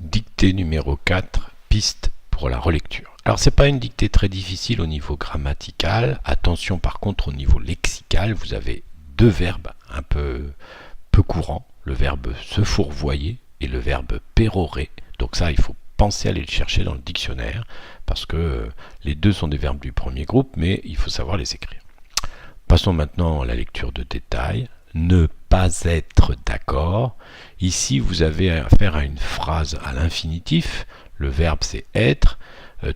Dictée numéro 4, piste pour la relecture. Alors c'est pas une dictée très difficile au niveau grammatical. Attention par contre au niveau lexical, vous avez deux verbes un peu courants, le verbe se fourvoyer et le verbe pérorer. Donc ça, il faut penser à aller le chercher dans le dictionnaire parce que les deux sont des verbes du premier groupe, mais il faut savoir les écrire. Passons maintenant à la lecture de détail. Ne pas être d'accord. Ici, vous avez affaire à une phrase à l'infinitif. Le verbe, c'est être.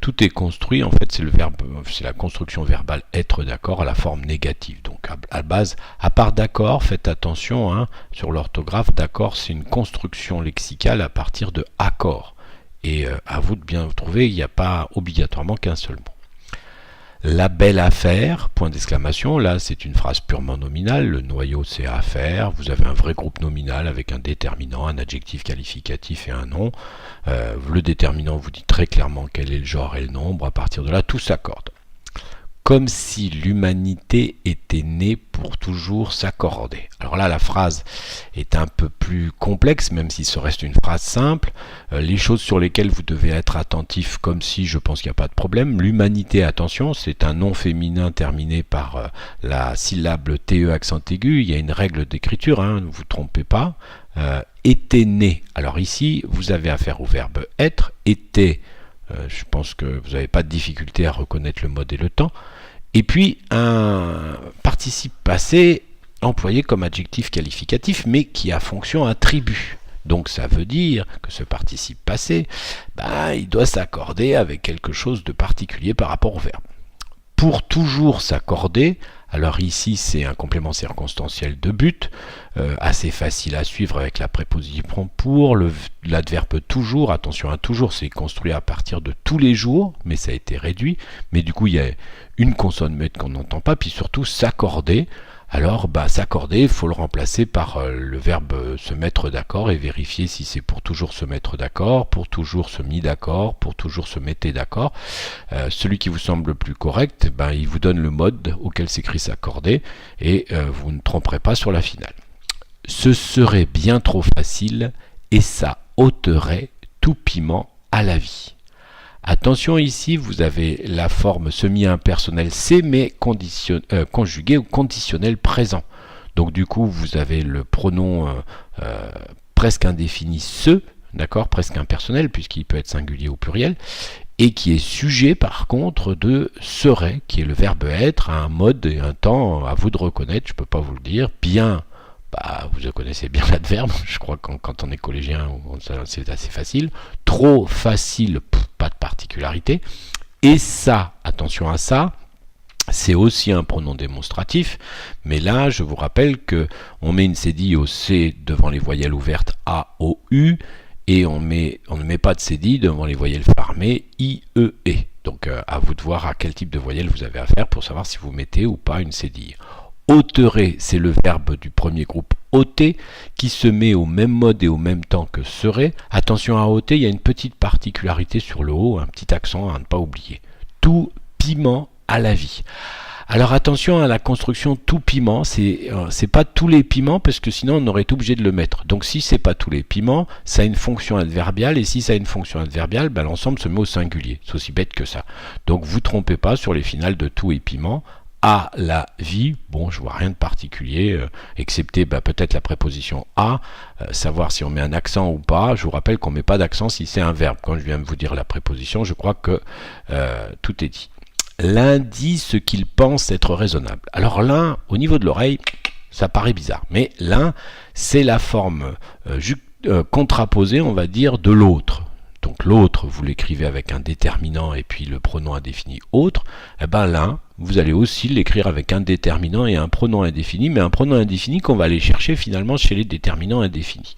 Tout est construit, en fait, c'est la construction verbale être d'accord à la forme négative. Donc, à base, à part d'accord, faites attention sur l'orthographe. D'accord, c'est une construction lexicale à partir de accord. Et à vous de bien vous trouver, il n'y a pas obligatoirement qu'un seul mot. La belle affaire, point d'exclamation, là c'est une phrase purement nominale, le noyau c'est affaire, vous avez un vrai groupe nominal avec un déterminant, un adjectif qualificatif et un nom. Le déterminant vous dit très clairement quel est le genre et le nombre, à partir de là tout s'accorde. Comme si l'humanité était née pour toujours s'accorder. Alors là, la phrase est un peu plus complexe, même si ce reste une phrase simple. Les choses sur lesquelles vous devez être attentif, comme si, je pense qu'il n'y a pas de problème. L'humanité, attention, c'est un nom féminin terminé par la syllabe TE accent aigu. Il y a une règle d'écriture, ne vous trompez pas. Était né. Alors ici, vous avez affaire au verbe être. Était. Je pense que vous n'avez pas de difficulté à reconnaître le mode et le temps. Et puis un participe passé employé comme adjectif qualificatif, mais qui a fonction attribut. Donc ça veut dire que ce participe passé, il doit s'accorder avec quelque chose de particulier par rapport au verbe. Pour toujours s'accorder, alors ici c'est un complément circonstanciel de but, assez facile à suivre avec la préposition pour, l'adverbe toujours, attention à toujours, c'est construit à partir de tous les jours, mais ça a été réduit, mais du coup il y a une consonne muette qu'on n'entend pas, puis surtout s'accorder. Alors s'accorder, il faut le remplacer par le verbe se mettre d'accord et vérifier si c'est pour toujours se mettre d'accord, pour toujours se mis d'accord, pour toujours se mettre d'accord. Celui qui vous semble le plus correct, il vous donne le mode auquel s'écrit s'accorder et vous ne tromperez pas sur la finale. Ce serait bien trop facile et ça ôterait tout piment à la vie. Attention ici, vous avez la forme semi-impersonnelle c'est mais conjugué au conditionnel présent. Donc du coup, vous avez le pronom presque indéfini ce, d'accord, presque impersonnel puisqu'il peut être singulier ou pluriel, et qui est sujet par contre de serait, qui est le verbe être, à un mode et un temps, à vous de reconnaître, je ne peux pas vous le dire, bien. Vous connaissez bien l'adverbe, je crois que quand on est collégien, c'est assez facile. Trop facile, pas de particularité. Et ça, attention à ça, c'est aussi un pronom démonstratif, mais là, je vous rappelle qu'on met une cédille au C devant les voyelles ouvertes A, O, U, et on ne met pas de cédille devant les voyelles fermées I, E, E. Donc, à vous de voir à quel type de voyelle vous avez affaire pour savoir si vous mettez ou pas une cédille. Ôterait, c'est le verbe du premier groupe ôter qui se met au même mode et au même temps que serait. Attention à ôter, il y a une petite particularité sur le haut, un petit accent à ne pas oublier. Tout piment à la vie. Alors attention à la construction tout piment, c'est pas tous les piments parce que sinon on aurait été obligé de le mettre. Donc si c'est pas tous les piments, ça a une fonction adverbiale et si ça a une fonction adverbiale, l'ensemble se met au singulier. C'est aussi bête que ça. Donc vous trompez pas sur les finales de tout et piment. À la vie, je vois rien de particulier, excepté peut-être la préposition à, savoir si on met un accent ou pas. Je vous rappelle qu'on ne met pas d'accent si c'est un verbe. Quand je viens de vous dire la préposition, je crois que tout est dit. L'un dit ce qu'il pense être raisonnable. Alors l'un, au niveau de l'oreille, ça paraît bizarre, mais l'un, c'est la forme contraposée, on va dire, de l'autre. Donc l'autre, vous l'écrivez avec un déterminant et puis le pronom indéfini autre. L'un, vous allez aussi l'écrire avec un déterminant et un pronom indéfini, mais un pronom indéfini qu'on va aller chercher finalement chez les déterminants indéfinis.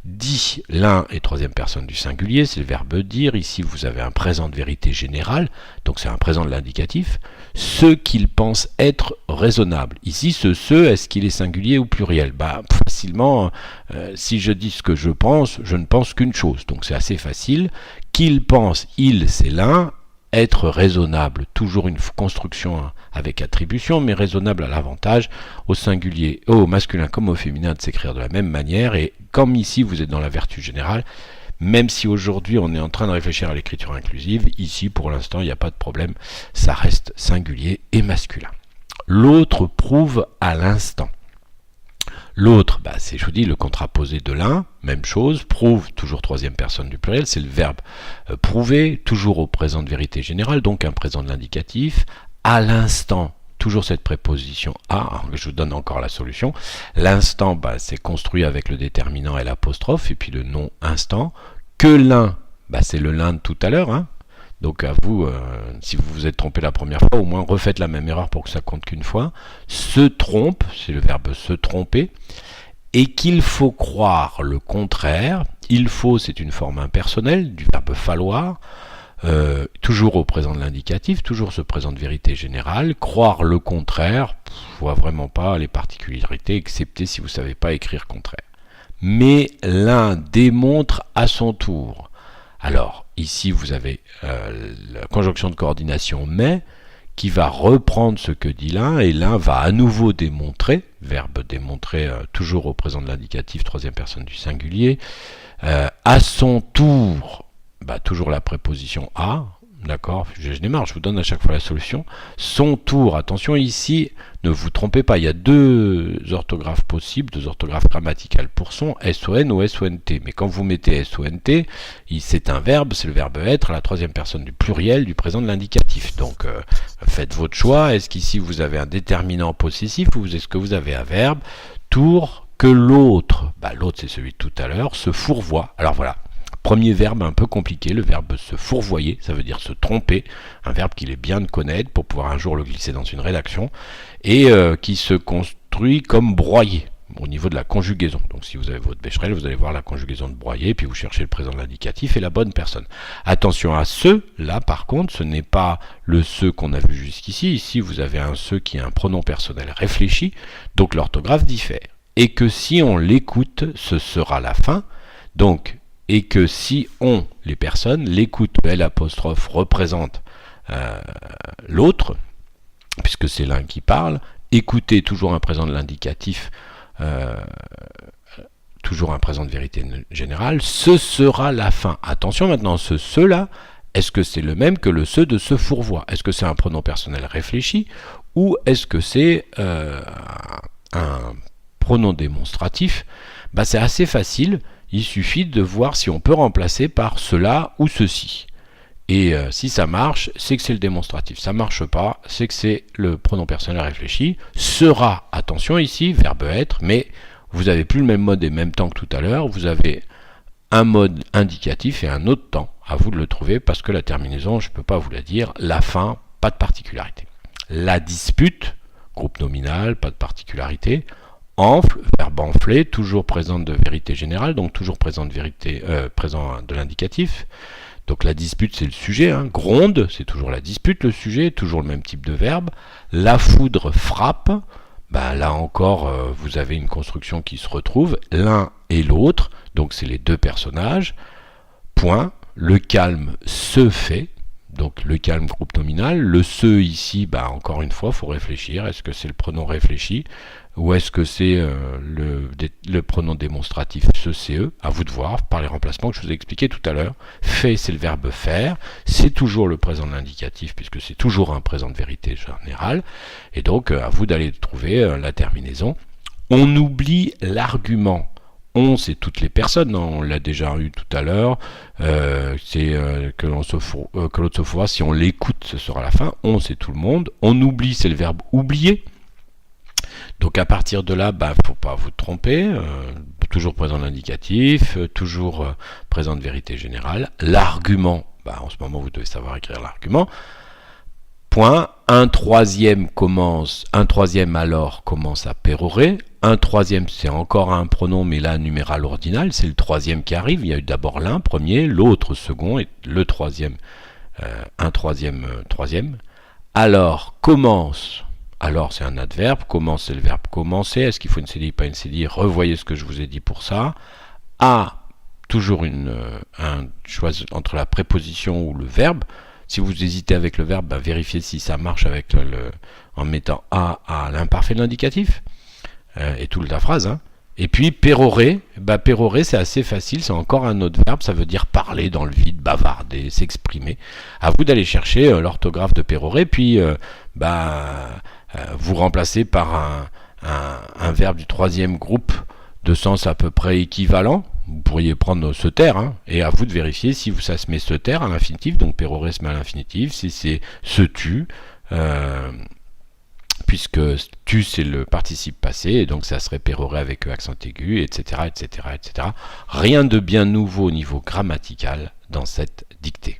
Dit, l'un est troisième personne du singulier, c'est le verbe dire. Ici, vous avez un présent de vérité générale, donc c'est un présent de l'indicatif. Ce qu'il pense être raisonnable. Ici, est-ce qu'il est singulier ou pluriel ? Facilement, si je dis ce que je ne pense qu'une chose, donc c'est assez facile. Qu'il pense, il, c'est l'un. Être raisonnable, toujours une construction avec attribution, mais raisonnable à l'avantage, au singulier, au masculin comme au féminin de s'écrire de la même manière, et comme ici vous êtes dans la vertu générale, même si aujourd'hui on est en train de réfléchir à l'écriture inclusive, ici pour l'instant il n'y a pas de problème, ça reste singulier et masculin. L'autre prouve à l'instant. L'autre, c'est, je vous dis, le contraposé de l'un, même chose, prouve, toujours troisième personne du pluriel, c'est le verbe prouver, toujours au présent de vérité générale, donc un présent de l'indicatif, à l'instant, toujours cette préposition à, je vous donne encore la solution, l'instant, c'est construit avec le déterminant et l'apostrophe, et puis le nom instant, que l'un, c'est le l'un de tout à l'heure, hein. Donc à vous, si vous vous êtes trompé la première fois, au moins refaites la même erreur pour que ça compte qu'une fois. Se trompe, c'est le verbe se tromper, et qu'il faut croire le contraire. Il faut, c'est une forme impersonnelle du verbe falloir, toujours au présent de l'indicatif, toujours ce présent de vérité générale. Croire le contraire, je vois vraiment pas les particularités, excepté si vous ne savez pas écrire contraire. Mais l'un démontre à son tour. Alors, ici, vous avez la conjonction de coordination mais, qui va reprendre ce que dit l'un, et l'un va à nouveau démontrer, verbe démontrer toujours au présent de l'indicatif, troisième personne du singulier, à son tour, toujours la préposition à, d'accord, je démarre, je vous donne à chaque fois la solution, son tour, attention ici, ne vous trompez pas, il y a deux orthographes possibles, deux orthographes grammaticales pour son, SON ou SONT, mais quand vous mettez SONT, c'est un verbe, c'est le verbe être, à la troisième personne du pluriel du présent de l'indicatif, donc faites votre choix, est-ce qu'ici vous avez un déterminant possessif ou est-ce que vous avez un verbe, tour, que l'autre, l'autre c'est celui de tout à l'heure, se fourvoie, alors voilà. Premier verbe un peu compliqué, le verbe se fourvoyer, ça veut dire se tromper, un verbe qu'il est bien de connaître pour pouvoir un jour le glisser dans une rédaction, et qui se construit comme broyer, au niveau de la conjugaison. Donc si vous avez votre Becherel, vous allez voir la conjugaison de broyer, puis vous cherchez le présent de l'indicatif et la bonne personne. Attention à ce, là par contre, ce n'est pas le ce qu'on a vu jusqu'ici, ici vous avez un ce qui est un pronom personnel réfléchi, donc l'orthographe diffère. Et que si on l'écoute, ce sera la fin, donc et que si on, les personnes, l'écoute, l'apostrophe représente l'autre, puisque c'est l'un qui parle, écoutez toujours un présent de l'indicatif, toujours un présent de vérité générale, ce sera la fin. Attention maintenant, ce cela, est-ce que c'est le même que le ce de se fourvoie? Est-ce que c'est un pronom personnel réfléchi ou est-ce que c'est un pronom démonstratif? C'est assez facile. Il suffit de voir si on peut remplacer par cela ou ceci. Et si ça marche, c'est que c'est le démonstratif. Ça marche pas, c'est que c'est le pronom personnel réfléchi. Sera, attention ici, verbe être, mais vous n'avez plus le même mode et même temps que tout à l'heure. Vous avez un mode indicatif et un autre temps. À vous de le trouver parce que la terminaison, je ne peux pas vous la dire. La fin, pas de particularité. La dispute, groupe nominal, pas de particularité. Enfle, verbe enfler, toujours présent de vérité générale, donc toujours présent de vérité, présent de l'indicatif. Donc la dispute c'est le sujet, hein. Gronde, c'est toujours la dispute, le sujet, toujours le même type de verbe. La foudre frappe, là encore vous avez une construction qui se retrouve, l'un et l'autre, donc c'est les deux personnages. Point, le calme se fait. Donc le calme groupe nominal, le se ici, encore une fois, il faut réfléchir, est-ce que c'est le pronom réfléchi ou est-ce que c'est le pronom démonstratif ce CE, à vous de voir par les remplacements que je vous ai expliqué tout à l'heure. Fait, c'est le verbe faire, c'est toujours le présent de l'indicatif puisque c'est toujours un présent de vérité générale, et donc à vous d'aller trouver la terminaison. On oublie l'argument. On, c'est toutes les personnes, on l'a déjà eu tout à l'heure, c'est que l'autre se fourvoie, si on l'écoute, ce sera la fin. On, c'est tout le monde. On oublie, c'est le verbe oublier. Donc à partir de là, faut pas vous tromper, toujours présent de l'indicatif, toujours présent de vérité générale. L'argument, en ce moment vous devez savoir écrire l'argument. Point, un troisième alors commence à pérorer. Un troisième, c'est encore un pronom, mais là, numéral ordinal, c'est le troisième qui arrive. Il y a eu d'abord l'un, premier, l'autre, second, et le troisième, troisième. Alors, commence. Alors, c'est un adverbe. Commence, c'est le verbe commencer. Est-ce qu'il faut une CDI, pas une CDI? Revoyez ce que je vous ai dit pour ça. A, toujours un choix entre la préposition ou le verbe. Si vous hésitez avec le verbe, vérifiez si ça marche en mettant A à l'imparfait de l'indicatif. Et toute la phrase, hein. Et puis pérorer, pérorer c'est assez facile, c'est encore un autre verbe, ça veut dire parler dans le vide, bavarder, s'exprimer. À vous d'aller chercher l'orthographe de pérorer, puis vous remplacez par un verbe du troisième groupe de sens à peu près équivalent. Vous pourriez prendre se taire, hein, et à vous de vérifier si ça se met se taire à l'infinitif, donc pérorer se met à l'infinitif, si c'est se tue, puisque tu c'est le participe passé, et donc ça serait pérorer avec accent aigu, etc., etc., etc. Rien de bien nouveau au niveau grammatical dans cette dictée.